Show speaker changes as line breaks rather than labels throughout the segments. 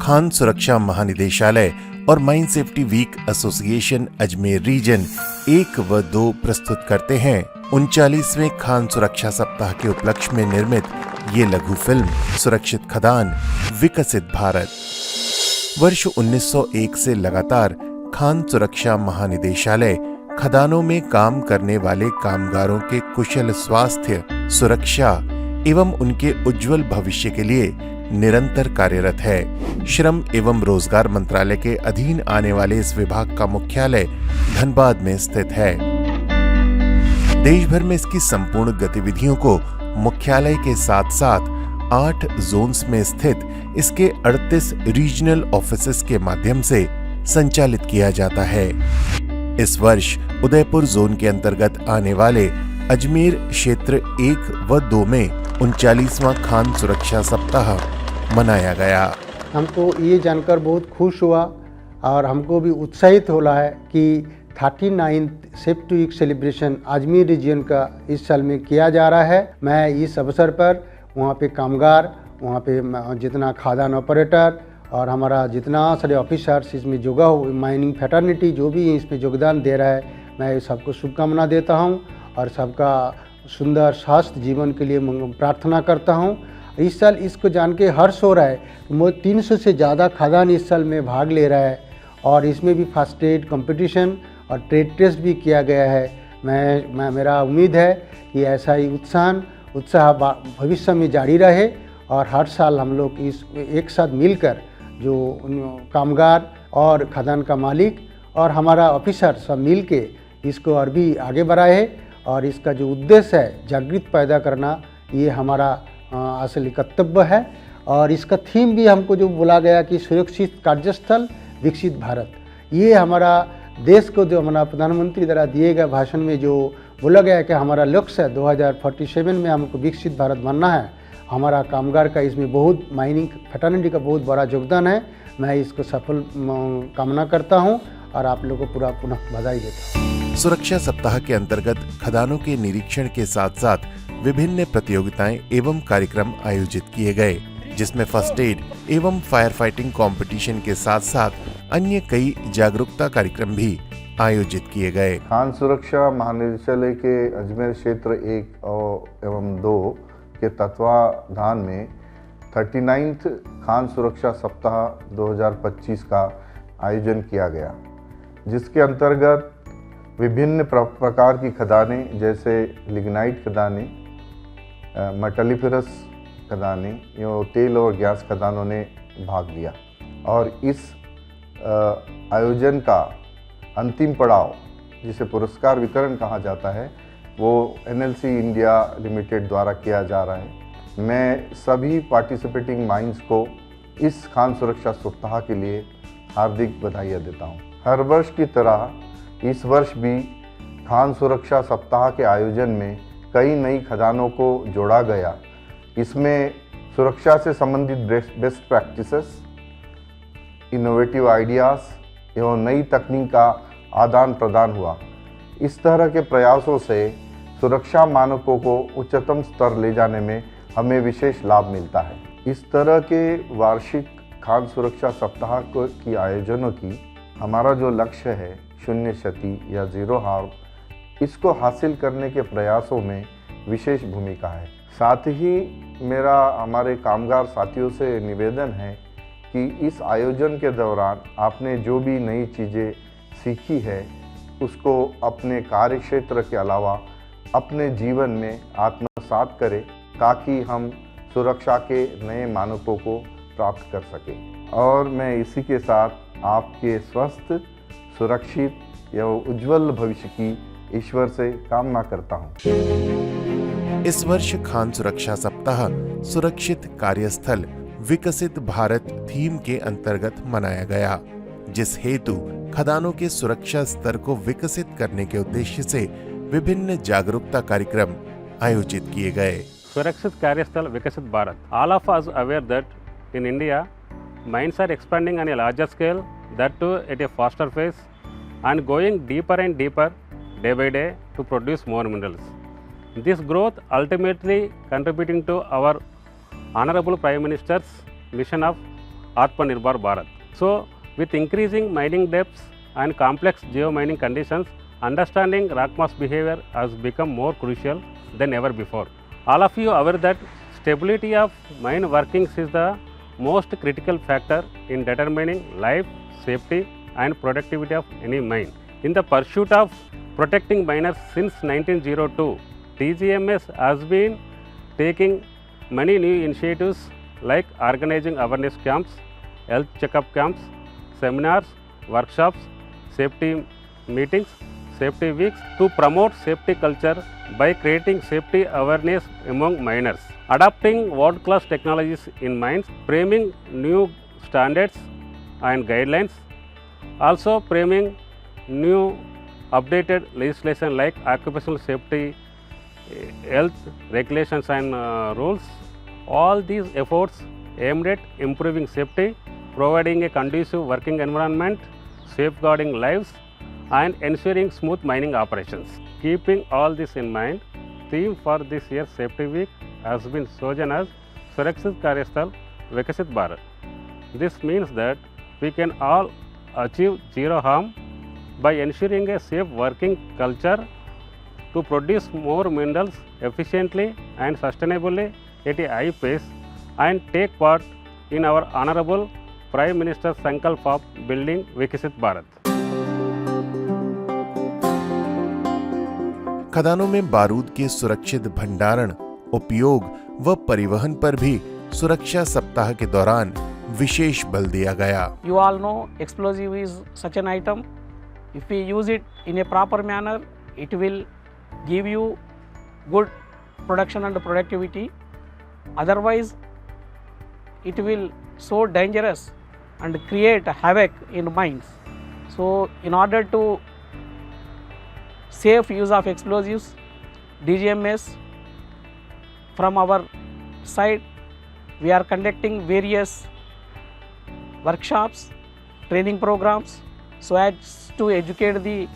खान सुरक्षा महानिदेशालय और mine safety week association Ajmer region 1 व 2 प्रस्तुत करते हैं 39वें खान सुरक्षा सप्ताह के उपलक्ष्य में निर्मित ये लघु फिल्म सुरक्षित खदान विकसित भारत। वर्ष 1901 से लगातार खान सुरक्षा महानिदेशालय खदानों में काम करने वाले कामगारों के कुशल स्वास्थ्य, सुरक्षा एवं उनके उज्जवल भविष्य के लिए निरंतर कार्यरत है। श्रम एवं रोजगार मंत्रालय के अधीन आने वाले इस विभाग का मुख्यालय धनबाद में स्थित है। देश भर में इसकी संपूर्ण गतिविधियों को मुख्यालय के साथ साथ 8 जोन्स में स्थित इसके 38 रीजनल ऑफिसेस के माध्यम से संचालित किया जाता है। इस वर्ष उदयपुर जोन के अंतर्गत आने वाले अजमेर क्षेत्र 1 व 2 में 39वां खान सुरक्षा सप्ताह मनाया गया।
हमको ये जानकर बहुत खुश हुआ और हमको भी उत्साहित हो रहा है कि 39th safety week celebration Ajmer region का इस साल में किया जा रहा है। मैं इस अवसर पर वहाँ पे कामगार, वहाँ पे जितना खादान ऑपरेटर और हमारा जितना सारे ऑफिसर्स इसमें जुड़ा हो, माइनिंग फैटर्निटी जो भी इसमें योगदान दे रहा है, मैं सबको शुभकामना देता हूँ और सबका सुंदर स्वास्थ्य जीवन के लिए प्रार्थना करता हूँ। इस साल इसको जान के हर्ष हो रहा है कि 300 से ज़्यादा खादान इस साल में भाग ले रहा है और इसमें भी फर्स्ट एड कंपटीशन और ट्रेड टेस्ट भी किया गया है। मेरा उम्मीद है कि ऐसा ही उत्साह भविष्य में जारी रहे और हर साल हम लोग इस एक साथ मिलकर जो कामगार और खदान का मालिक और हमारा ऑफिसर सब मिल के इसको और भी आगे बढ़ाए और इसका जो उद्देश्य है जागृति पैदा करना, ये हमारा असली कर्तव्य है। और इसका थीम भी हमको जो बोला गया कि सुरक्षित कार्यस्थल विकसित भारत, ये हमारा देश को जो हमारा प्रधानमंत्री द्वारा दिए गए भाषण में जो बोला गया कि हमारा लक्ष्य है 2047 में हमको विकसित भारत बनना है। हमारा कामगार का इसमें बहुत माइनिंग फैटर्निटी का बहुत बड़ा योगदान है। मैं इसको सफल कामना करता हूं और आप लोगों को पूरा पुनः बधाई देता हूं।
सुरक्षा सप्ताह के अंतर्गत खदानों के निरीक्षण के साथ साथ विभिन्न प्रतियोगिताएं एवं कार्यक्रम आयोजित किए गए, जिसमें फर्स्ट एड एवं फायर फाइटिंग कंपटीशन के साथ साथ अन्य कई जागरूकता कार्यक्रम भी आयोजित किए गए।
खान सुरक्षा महानिदेशालय के अजमेर क्षेत्र 1 एवं 2 के तत्वाधान में 39th खान सुरक्षा सप्ताह 2025 का आयोजन किया गया, जिसके अंतर्गत विभिन्न प्रकार की खदानें जैसे लिग्नाइट खदानें, मेटलिफरस खदानें, तेल और गैस खदानों ने भाग लिया और इस आयोजन का अंतिम पड़ाव, जिसे पुरस्कार वितरण कहा जाता है, वो NLC इंडिया लिमिटेड द्वारा किया जा रहा है। मैं सभी पार्टिसिपेटिंग माइंस को इस खान सुरक्षा सप्ताह के लिए हार्दिक बधाइयाँ देता हूँ। हर वर्ष की तरह इस वर्ष भी खान सुरक्षा सप्ताह के आयोजन में कई नई खदानों को जोड़ा गया। इसमें सुरक्षा से संबंधित बेस्ट प्रैक्टिसेस, इनोवेटिव आइडियाज़ एवं नई तकनीक का आदान प्रदान हुआ। इस तरह के प्रयासों से सुरक्षा मानकों को उच्चतम स्तर ले जाने में हमें विशेष लाभ मिलता है। इस तरह के वार्षिक खान सुरक्षा सप्ताह की आयोजनों की हमारा जो लक्ष्य है, शून्य क्षति या ज़ीरो हार्म, इसको हासिल करने के प्रयासों में विशेष भूमिका है। साथ ही मेरा हमारे कामगार साथियों से निवेदन है कि इस आयोजन के दौरान आपने जो भी नई चीज़ें सीखी है उसको अपने कार्य क्षेत्र के अलावा अपने जीवन में आत्मसात करें, ताकि हम सुरक्षा के नए मानकों को प्राप्त कर सकें। और मैं इसी के साथ आपके स्वस्थ, सुरक्षित एवं उज्जवल भविष्य की ईश्वर से कामना करता हूँ।
इस वर्ष खान सुरक्षा सप्ताह सुरक्षित कार्यस्थल विकसित भारत थीम के अंतर्गत मनाया गया, जिस हेतु खदानों के सुरक्षा स्तर को विकसित करने के उद्देश्य से विभिन्न जागरूकता कार्यक्रम आयोजित किए गए।
सुरक्षित कार्यस्थल विकसित Bharat. All of us aware that in India, mines are expanding on a larger scale, that too at a faster pace, and going deeper and deeper day by day to produce more minerals. This growth ultimately contributing to our Honorable Prime Minister's mission of Atmanirbhar Bharat. So, with increasing mining depths and complex geomining conditions, understanding rock mass behavior has become more crucial than ever before. All of you are aware that stability of mine workings is the most critical factor in determining life, safety and productivity of any mine. In the pursuit of protecting miners since 1902, DGMS has been taking many new initiatives like organizing awareness camps, health checkup camps, seminars, workshops, safety meetings, safety weeks to promote safety culture by creating safety awareness among miners, adopting world-class technologies in mines, framing new standards and guidelines, also framing new updated legislation like occupational safety, health regulations and rules. All these efforts aimed at improving safety, providing a conducive working environment, safeguarding lives and ensuring smooth mining operations. Keeping all this in mind, theme for this year's Safety Week has been chosen as Surakshit Karyasthal Vikasit Bharat. This means that we can all achieve zero harm by ensuring a safe working culture to produce more minerals efficiently and sustainably at a high pace and take part in our Honorable Prime Minister's Sankalp of building Vikasit Bharat.
खदानों में बारूद के सुरक्षित भंडारण, उपयोग व परिवहन पर भी सुरक्षा सप्ताह के दौरान विशेष बल दिया गया।
You all know explosive is such an item. If we use it in a proper manner, it will give you good production and productivity. Otherwise, it will so dangerous and create havoc in mines. So, in order to safe use of explosives, DGMS from our side, we are conducting various workshops, training programs so as to educate the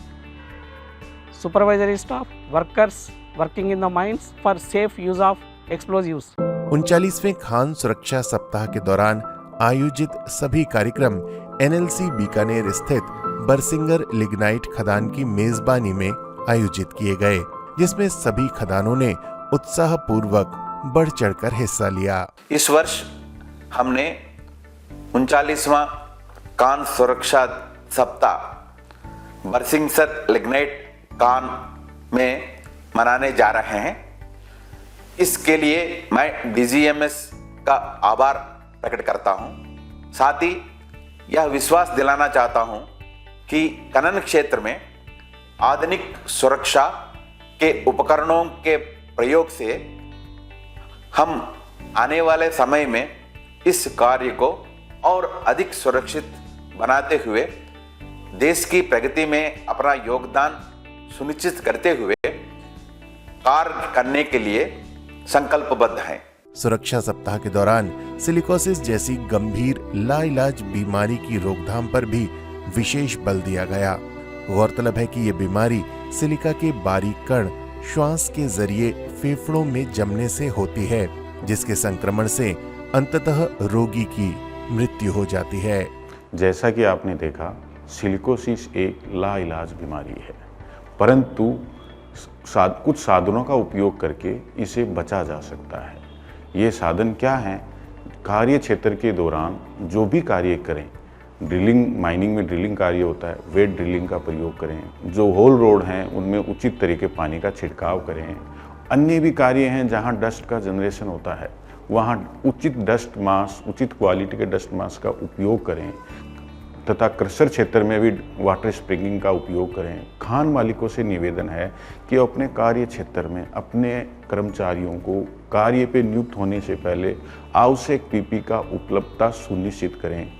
supervisory staff, workers working in the mines for safe use of explosives.
39वें Khan सुरक्षा सप्ताह के दौरान आयोजित सभी कार्यक्रम NLC Bikaner स्थित बरसिंगर lignite खदान की मेजबानी में आयोजित किए गए, जिसमें सभी खदानों ने उत्साहपूर्वक बढ़ चढ़कर हिस्सा लिया।
इस वर्ष हमने 39वां कान सुरक्षा सप्ताह बरसिंगर लिग्नाइट कान में मनाने जा रहे हैं। इसके लिए मैं DGMS का आभार प्रकट करता हूं। साथ ही यह विश्वास दिलाना चाहता हूं कि खनन क्षेत्र में आधुनिक सुरक्षा के उपकरणों के प्रयोग से हम आने वाले समय में इस कार्य को और अधिक सुरक्षित बनाते हुए देश की प्रगति में अपना योगदान सुनिश्चित करते हुए कार्य करने के लिए संकल्पबद्ध हैं।
सुरक्षा सप्ताह के दौरान सिलिकोसिस जैसी गंभीर लाइलाज बीमारी की रोकथाम पर भी विशेष बल दिया गया। गौरतलब है कि ये बीमारी सिलिका के बारीक कण श्वास के जरिए फेफड़ों में जमने से होती है, जिसके संक्रमण से अंततः रोगी की मृत्यु हो जाती है।
जैसा कि आपने देखा, सिलिकोसिस एक लाइलाज बीमारी है, परंतु कुछ साधनों का उपयोग करके इसे बचा जा सकता है। ये साधन क्या हैं? कार्य क्षेत्र के दौरान जो भी कार्य करें, ड्रिलिंग, माइनिंग में ड्रिलिंग कार्य होता है, वेट ड्रिलिंग का प्रयोग करें। जो होल रोड हैं उनमें उचित तरीके पानी का छिड़काव करें। अन्य भी कार्य हैं जहां डस्ट का जनरेशन होता है, वहां उचित डस्ट मास, उचित क्वालिटी के डस्ट मास का उपयोग करें तथा क्रशर क्षेत्र में भी वाटर स्प्रिंगिंग का उपयोग करें। खान मालिकों से निवेदन है कि अपने कार्य क्षेत्र में अपने कर्मचारियों को कार्य पे नियुक्त होने से पहले आवश्यक पीपी का उपलब्धता सुनिश्चित करें।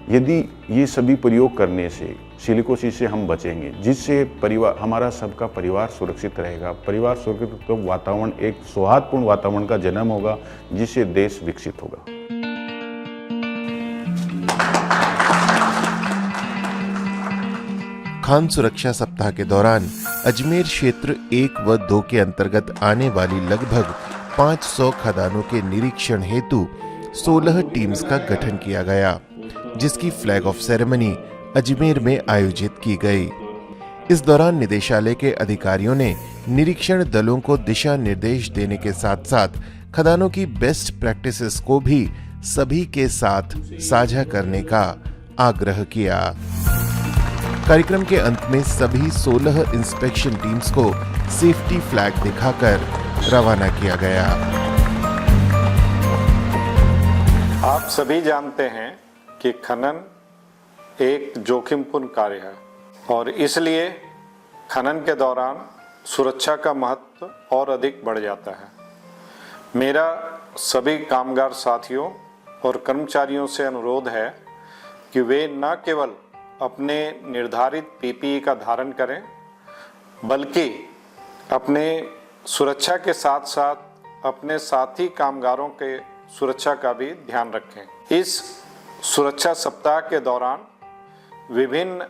यदि ये सभी प्रयोग करने से सिलिकोसिस से हम बचेंगे, जिससे परिवार, हमारा सबका परिवार सुरक्षित रहेगा। परिवार सुरक्षित तो वातावरण, एक सौहार्दपूर्ण वातावरण का जन्म होगा, जिससे देश विकसित होगा।
खान सुरक्षा सप्ताह के दौरान अजमेर क्षेत्र 1 व 2 के अंतर्गत आने वाली लगभग 500 खदानों के निरीक्षण हेतु 16 टीम्स का गठन किया गया। जिसकी फ्लैग ऑफ सेरेमनी अजमेर में आयोजित की गई। इस दौरान निदेशालय के अधिकारियों ने निरीक्षण दलों को दिशा निर्देश देने के साथ साथ खदानों की बेस्ट प्रैक्टिसेस को भी सभी के साथ साझा करने का आग्रह किया। कार्यक्रम के अंत में सभी 16 इंस्पेक्शन टीम्स को सेफ्टी फ्लैग दिखाकर रवाना किया गया।
आप सभी जानते हैं कि खनन एक जोखिमपूर्ण कार्य है और इसलिए खनन के दौरान सुरक्षा का महत्व और अधिक बढ़ जाता है। मेरा सभी कामगार साथियों और कर्मचारियों से अनुरोध है कि वे न केवल अपने निर्धारित पीपीई का धारण करें बल्कि अपने सुरक्षा के साथ साथ अपने साथी कामगारों के सुरक्षा का भी ध्यान रखें। इस सुरक्षा सप्ताह के दौरान विभिन्न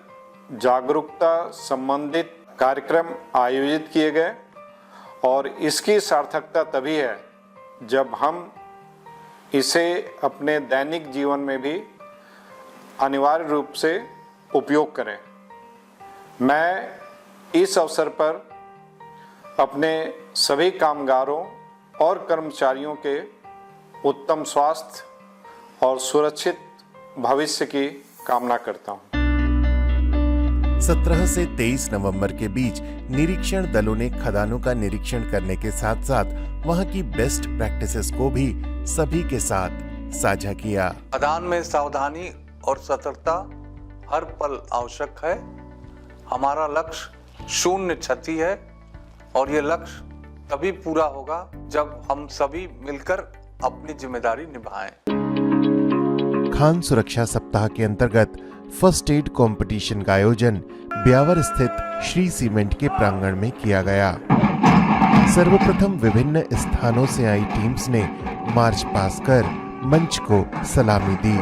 जागरूकता संबंधित कार्यक्रम आयोजित किए गए और इसकी सार्थकता तभी है जब हम इसे अपने दैनिक जीवन में भी अनिवार्य रूप से उपयोग करें। मैं इस अवसर पर अपने सभी कामगारों और कर्मचारियों के उत्तम स्वास्थ्य और सुरक्षित भविष्य की कामना करता हूं।
17 से 23 नवंबर के बीच निरीक्षण दलों ने खदानों का निरीक्षण करने के साथ साथ वहां की बेस्ट प्रैक्टिसेस को भी सभी के साथ साझा किया।
खदान में सावधानी और सतर्कता हर पल आवश्यक है। हमारा लक्ष्य शून्य क्षति है और ये लक्ष्य तभी पूरा होगा जब हम सभी मिलकर अपनी जिम्मेदारी निभाएं।
खान सुरक्षा सप्ताह के अंतर्गत फर्स्ट एड कंपटीशन का आयोजन ब्यावर स्थित श्री सीमेंट के प्रांगण में किया गया। सर्वप्रथम विभिन्न स्थानों से आई टीम्स ने मार्च पास कर मंच को सलामी दी।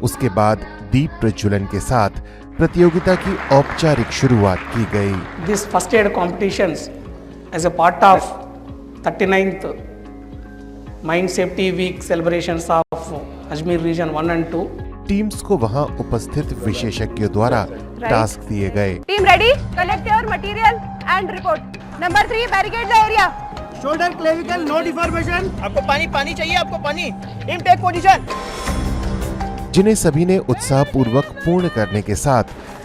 उसके बाद दीप प्रज्वलन के साथ प्रतियोगिता की औपचारिक शुरुआत की गई।
This first aid competitions as a part of 39th Mine Safety Week celebrations of Ajmer Region 1 and 2.
Teams को वहां उपस्थित विशेषज्ञों द्वारा टास्क दिए गए।
Team ready, collect your material and report. Number 3, barricade the area.
Shoulder clavicle no deformation. आपको पानी चाहिए, आपको पानी। Team take position.
जिन्हें सभी ने उत्साह पूर्वक पूर्ण करने के साथ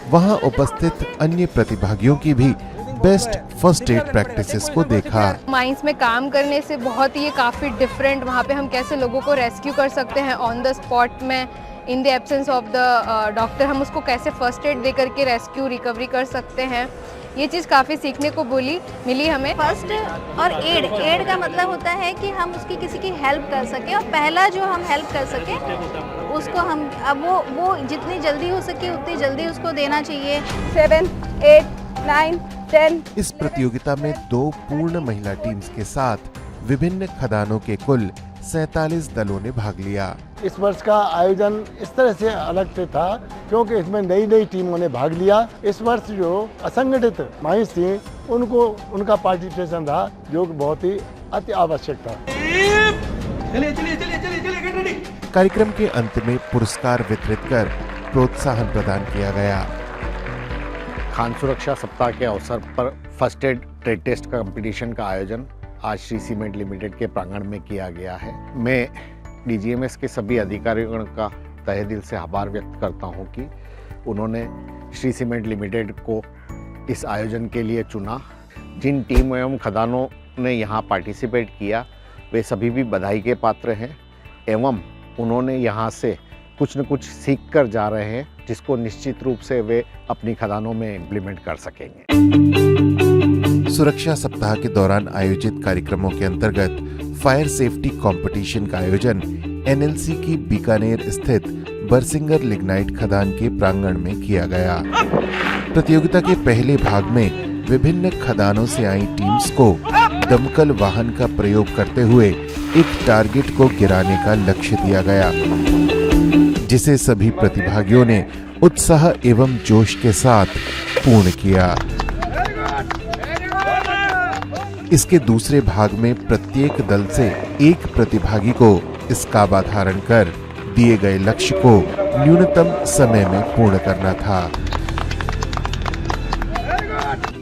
वहां उपस्थित अन्य प्रतिभागियों की भी बेस्ट फर्स्ट एड प्रैक्टिसेस को देखा।
माइंस में काम करने से बहुत ये काफ़ी डिफरेंट, वहाँ पे हम कैसे लोगों को रेस्क्यू कर सकते हैं ऑन द स्पॉट में, in the absence of the doctor हम उसको कैसे फर्स्ट एड दे करके रेस्क्यू रिकवरी कर सकते हैं। ये चीज़ काफ़ी सीखने को मिली हमें।
फर्स्ट और एड का मतलब होता है कि हम उसकी किसी की हेल्प कर सकें और पहला जो हम हेल्प कर सकें उसको हम अब वो जितनी जल्दी हो सके उतनी जल्दी उसको देना चाहिए।
7, 8, 9, 10।
इस प्रतियोगिता में 2 पूर्ण महिला टीम्स के साथ विभिन्न खदानों के कुल 47 दलों ने भाग लिया।
इस वर्ष का आयोजन इस तरह से अलग से था क्योंकि इसमें नई टीमों ने भाग लिया। इस वर्ष जो असंगठित माइंस थी उनको उनका पार्टिसिपेशन था जो बहुत ही अति आवश्यक था।
चलिए।
कार्यक्रम के अंत में पुरस्कार वितरित कर प्रोत्साहन प्रदान किया गया।
खान सुरक्षा सप्ताह के अवसर पर first aid trade test competition का आयोजन आज श्री सीमेंट लिमिटेड के प्रांगण में किया गया है। मैं डीजीएमएस के सभी अधिकारियों का तहे दिल से आभार व्यक्त करता हूं कि उन्होंने श्री सीमेंट लिमिटेड को इस आयोजन के लिए चुना। जिन टीम एवं खदानों ने यहां पार्टिसिपेट किया वे सभी भी बधाई के पात्र हैं एवं उन्होंने यहां से कुछ न कुछ सीख कर जा रहे हैं जिसको निश्चित रूप से वे अपनी खदानों में इम्प्लीमेंट कर सकेंगे।
सुरक्षा सप्ताह के दौरान आयोजित कार्यक्रमों के अंतर्गत फायर सेफ्टी कंपटीशन का आयोजन एनएलसी की बीकानेर स्थित बरसिंगर लिग्नाइट खदान के प्रांगण में किया गया। प्रतियोगिता के पहले भाग में विभिन्न खदानों से आई टीम्स को दमकल वाहन का प्रयोग करते हुए एक टारगेट को गिराने का लक्ष्य दिया गया, जिसे सभी प्रतिभागियों ने उत्साह एवं जोश के साथ पूर्ण किया। इसके दूसरे भाग में प्रत्येक दल से एक प्रतिभागी को स्काबा धारण कर दिए गए लक्ष्य को न्यूनतम समय में पूर्ण करना था।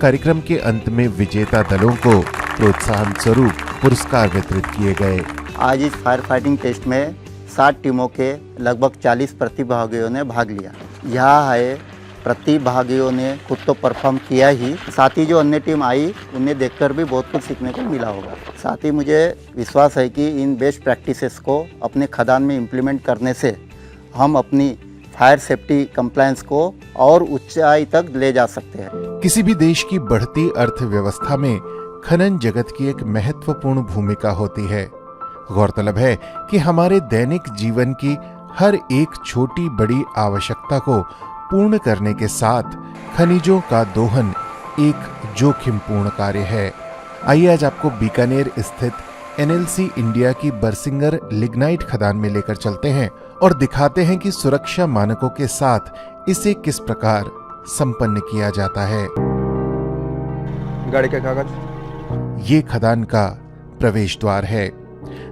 कार्यक्रम के अंत में विजेता दलों को प्रोत्साहन स्वरूप पुरस्कार वितरित किए गए।
आज इस फायर फाइटिंग टेस्ट में 60 टीमों के लगभग 40 प्रतिभागियों ने भाग लिया। यहाँ आए प्रतिभागियों ने खुद तो परफॉर्म किया ही, साथ ही जो अन्य टीम आई उन्हें देखकर भी बहुत कुछ सीखने को मिला होगा। साथ ही मुझे विश्वास है कि इन बेस्ट प्रैक्टिसेस को अपने खदान में इम्प्लीमेंट करने से हम अपनी फायर सेफ्टी कंप्लायंस को और ऊंचाई तक ले जा सकते हैं।
किसी भी देश की बढ़ती अर्थव्यवस्था में खनन जगत की एक महत्वपूर्ण भूमिका होती है। गौरतलब है कि हमारे दैनिक जीवन की हर एक छोटी बड़ी आवश्यकता को पूर्ण करने के साथ खनिजों का दोहन एक जोखिमपूर्ण कार्य है। आइए आज आपको बीकानेर स्थित एनएलसी इंडिया की बरसिंगर लिग्नाइट खदान में लेकर चलते हैं और दिखाते हैं कि सुरक्षा मानकों के साथ इसे किस प्रकार संपन्न किया जाता है।
गाड़ी के कागज।
ये खदान का प्रवेश द्वार है,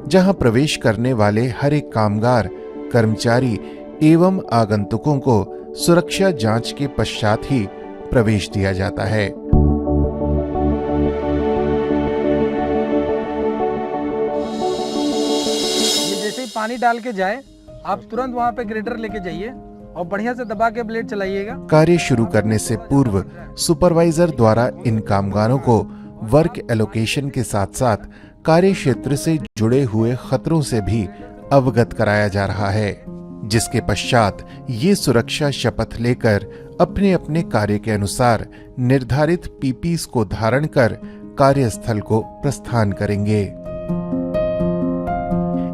जहां प्रवेश करने वाले हर एक कामगार, कर्मचारी एवं आगंतुकों को सुरक्षा जांच के पश्चात ही प्रवेश दिया जाता है।
जैसे ही पानी डाल के जाए आप तुरंत वहां पे ग्रेटर लेके जाइए और बढ़िया से दबा के ब्लेड चलाइएगा।
कार्य शुरू करने से पूर्व सुपरवाइजर द्वारा इन कामगारों को वर्क एलोकेशन के साथ साथ कार्य क्षेत्र से जुड़े हुए खतरों से भी अवगत कराया जा रहा है, जिसके पश्चात ये सुरक्षा शपथ लेकर अपने अपने कार्य के अनुसार निर्धारित पीपीस को धारण कर कार्यस्थल को प्रस्थान करेंगे।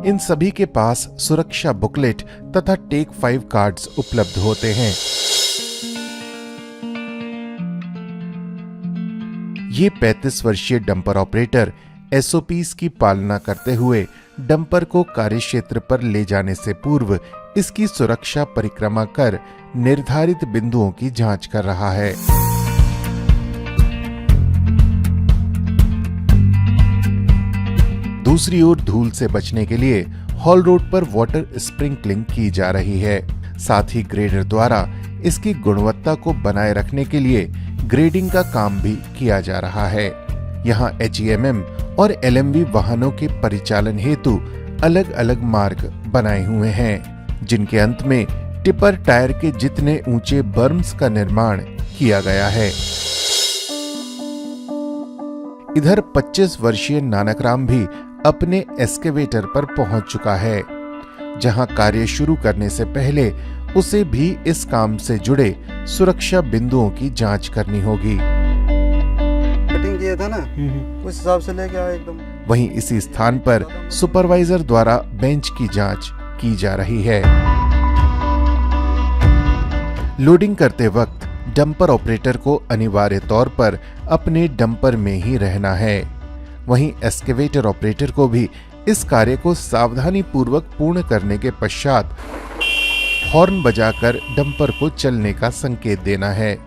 इन सभी के पास सुरक्षा बुकलेट तथा टेक 5 कार्ड्स उपलब्ध होते हैं। ये 35 वर्षीय डंपर ऑपरेटर एसओपीज की पालना करते हुए डंपर को कार्यक्षेत्र पर ले जाने से पूर्व इसकी सुरक्षा परिक्रमा कर निर्धारित बिंदुओं की जांच कर रहा है। दूसरी ओर धूल से बचने के लिए हॉल रोड पर वाटर स्प्रिंकलिंग की जा रही है। साथ ही ग्रेडर द्वारा इसकी गुणवत्ता को बनाए रखने के लिए ग्रेडिंग का काम भी किया जा रहा है। यहाँ HEMM और LMV वाहनों के परिचालन हेतु अलग अलग मार्ग बनाए हुए हैं, जिनके अंत में टिपर टायर के जितने ऊंचे बर्म्स का निर्माण किया गया है। इधर 25 वर्षीय नानकराम भी अपने एस्केवेटर पर पहुंच चुका है, जहां कार्य शुरू करने से पहले उसे भी इस काम से जुड़े सुरक्षा बिंदुओं की जांच करनी होगी।
कटिंग किया था ना, उस हिसाब से लेके आया एकदम।
वहीं इसी स्थान पर सुपरवाइजर द्वारा बेंच की जांच की जा रही है। लोडिंग करते वक्त डंपर ऑपरेटर को अनिवार्य तौर पर अपने डंपर में ही रहना है। वहीं एस्केवेटर ऑपरेटर को भी इस कार्य को सावधानी पूर्वक पूर्ण करने के पश्चात हॉर्न बजाकर डंपर को चलने का संकेत देना है।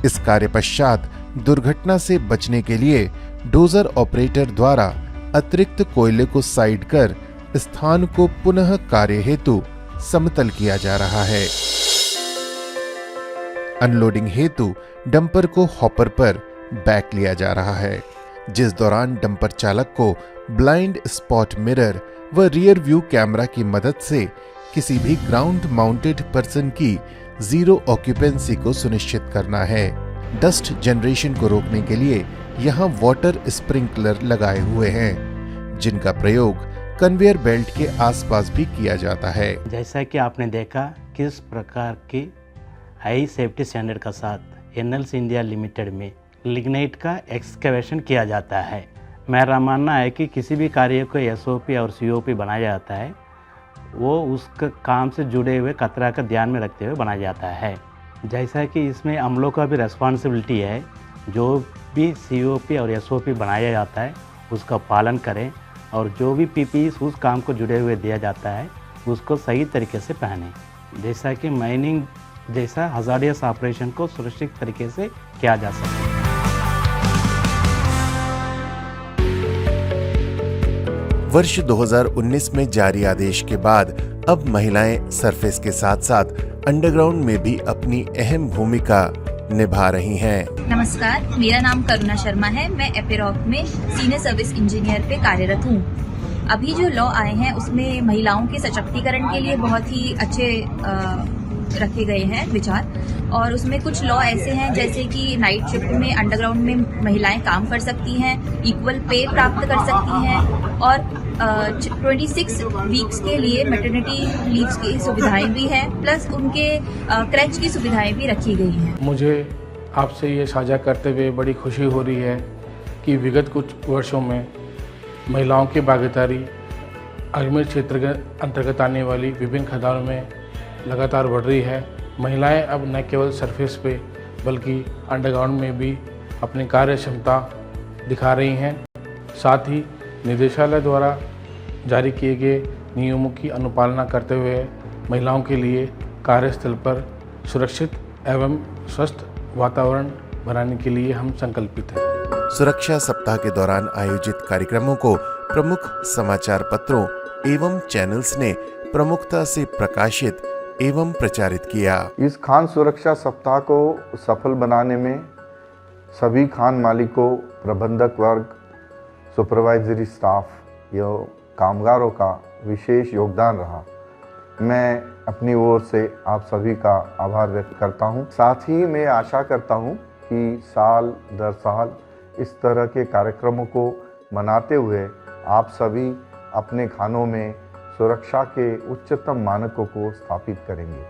इस कार्य पश्चात दुर्घटना से बचने के लिए डोजर ऑपरेटर द्वारा अतिरिक्त कोयले को साइड कर स्थान को पुनः कार्य हेतु समतल किया जा रहा है। अनलोडिंग हेतु डंपर को हॉपर पर बैक लिया जा रहा है, जिस दौरान डंपर चालक को ब्लाइंड स्पॉट मिरर व रियर व्यू कैमरा की मदद से किसी भी ग्राउंड माउंटेड पर्सन की जीरो ऑक्यूपेंसी को सुनिश्चित करना है। डस्ट जनरेशन को रोकने के लिए यहाँ वाटर स्प्रिंकलर लगाए हुए हैं, जिनका प्रयोग कन्वेयर बेल्ट के आसपास भी किया जाता है।
जैसा कि आपने देखा किस प्रकार की हाई सेफ्टी स्टैंडर्ड का साथ एनएलसी इंडिया लिमिटेड में लिग्नाइट का एक्सकैवेशन किया जाता है। मेरा मानना है कि किसी भी कार्य को एसओपी और सीओपी बनाया जाता है, वो उसके काम से जुड़े हुए खतरा का ध्यान में रखते हुए बनाया जाता है। जैसा कि इसमें अमलों का भी रिस्पॉन्सिबिलिटी है, जो भी सीओपी और एसओपी बनाया जाता है उसका पालन करें और जो भी पीपीई उस काम को जुड़े हुए दिया जाता है उसको सही तरीके से पहने। जैसा कि माइनिंग जैसा हजार्डियस ऑपरेशन को सुरक्षित तरीके से किया जा सके।
वर्ष 2019 में जारी आदेश के बाद अब महिलाएं सरफेस के साथ साथ अंडरग्राउंड में भी अपनी अहम भूमिका निभा रही हैं।
नमस्कार, मेरा नाम करुणा शर्मा है। मैं एपेरॉक में सीनियर सर्विस इंजीनियर पे कार्यरत हूँ। अभी जो लॉ आए हैं उसमें महिलाओं के सशक्तिकरण के लिए बहुत ही अच्छे रखे गए हैं विचार, और उसमें कुछ लॉ ऐसे हैं जैसे कि नाइट शिफ्ट में अंडरग्राउंड में महिलाएं काम कर सकती हैं, इक्वल पे प्राप्त कर सकती हैं, और 26 वीक्स के लिए मैटरनिटी लीव्स की सुविधाएं भी हैं, प्लस उनके क्रैच की सुविधाएं भी रखी गई हैं।
मुझे आपसे ये साझा करते हुए बड़ी खुशी हो रही है कि विगत कुछ वर्षों में महिलाओं की भागीदारी अजमेर क्षेत्र के अंतर्गत आने वाली विभिन्न खदानों में लगातार बढ़ रही है। महिलाएं अब न केवल सरफेस पे बल्कि अंडरग्राउंड में भी अपनी कार्य क्षमता दिखा रही हैं। साथ ही निदेशालय द्वारा जारी किए गए नियमों की अनुपालना करते हुए महिलाओं के लिए कार्यस्थल पर सुरक्षित एवं स्वस्थ वातावरण बनाने के लिए हम संकल्पित हैं।
सुरक्षा सप्ताह के दौरान आयोजित कार्यक्रमों को प्रमुख समाचार पत्रों एवं चैनल्स ने प्रमुखता से प्रकाशित एवं प्रचारित किया।
इस खान सुरक्षा सप्ताह को सफल बनाने में सभी खान मालिकों, प्रबंधक वर्ग, सुपरवाइजरी स्टाफ या कामगारों का विशेष योगदान रहा। मैं अपनी ओर से आप सभी का आभार व्यक्त करता हूं। साथ ही मैं आशा करता हूं कि साल दर साल इस तरह के कार्यक्रमों को मनाते हुए आप सभी अपने खानों में सुरक्षा के उच्चतम मानकों को स्थापित करेंगे।